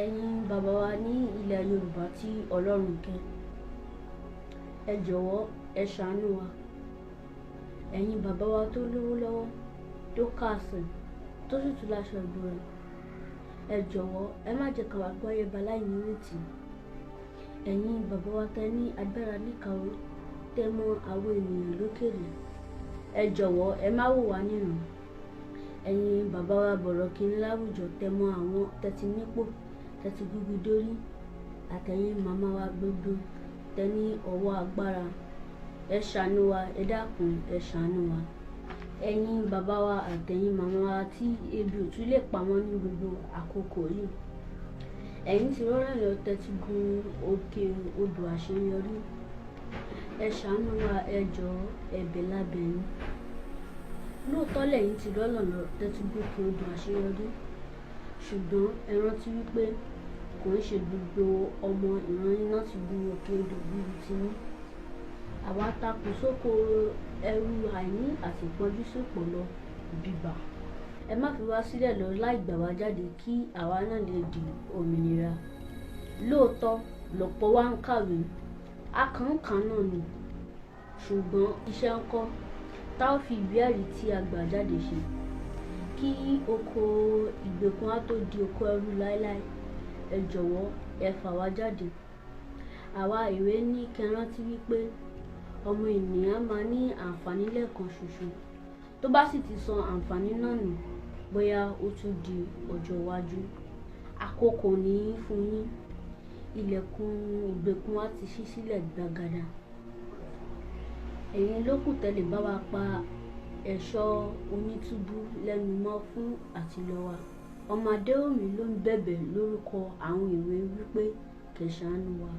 Ẹ̀yin bàbá wa ní ilẹ̀ Yorùbá tí Ọlọ́run kẹ́, ẹ jọ̀wọ́ ẹ ṣàánú wa. Ẹ̀yin bàbá wa tó lówó lọ́wọ́, tó káàsán, tó sì tún láṣọ ìbora, ẹ jọ̀wọ́ ẹ má jẹ́ ká wá gbáyé ba láì nírètí. Ẹ̀yin bàbá wa tẹ́ ní agbára níkàáwọ́, tẹ́ mọ àwọn ènìyàn lókèèrè, ẹ jọ̀wọ́ ẹ má wò wá níran. Ẹ̀yin bàbá wa bọ̀rọ̀ kiri láwùjọ, tẹ́ mọ àwọn tẹ́tí nípò, tẹ́tí gbígbí dórí, àtẹ̀yin màmá wa gbogbo tẹ́ ní ọwọ́ agbára, ẹ ṣàánú wa, ẹ dákun ẹ ṣàánú wa. Ẹ̀yin bàbá wa àtẹ̀yin màmá wa tí ebi ò tún lè pa wọ́n ní gbogbo àkókò yìí, ẹ̀yin ti rọ́rùn lọ tẹ́tí gun òkè odò àṣeyọrí, ẹ ṣàánú wa, ẹ jọ̀ọ́ ẹ̀bẹ̀ lábẹ́ yín. Lóòótọ́ lẹ́yìn ti rọ́rùn lọ tẹ́tí gun òkè odò àṣeyọrí, ṣùgbọ́n ẹ rántí wípé kò ń ṣe gbogbo ọmọ ìran yín náà ti gun òkè odò bíi tiyín. Àwa takùn sóko ẹrú àìní àti ìpọ́njú sípò lọ bíbà. Ẹ má fi wá sílẹ̀ lọ láì gbà wá jáde kí àwa náà lè di òmìnira. Lóòótọ́ lọ́pọ̀ wa ń kàwé, akànkàn náà ni, ṣùgbọ́n iṣẹ́ ń kọ́ tá ò fi ìwé-ẹ̀rí tí a gbà jáde ṣe. Kí oko ìgbèkùn á tó di oko ẹrú láéláé, ẹ jọ̀wọ́ ẹ fà wá jáde. Àwa ìwé ní kẹ́ rántí wípé ọmọ ènìyàn máa ní àǹfààní lẹ́ẹ̀kan ṣoṣo. Tó bá sì ti sọ àǹfààní náà nù, bóyá ó tún di ọjọ́ iwájú. Àkókò ní fún yín, ilẹ̀kùn ìgbèkùn á ti ṣí sílẹ̀ gbàgàdà. Ẹ̀yin ló kù tẹ́lẹ̀ bá wa pa ẹ̀ṣọ́ onítúbú lẹ́nu mọ́ fún àtìlọ́wà. Ọmọ Adéwùmí ló ń bẹ̀bẹ̀ lórúkọ àwọn ìwé wípé kẹ́ ṣàánú wa.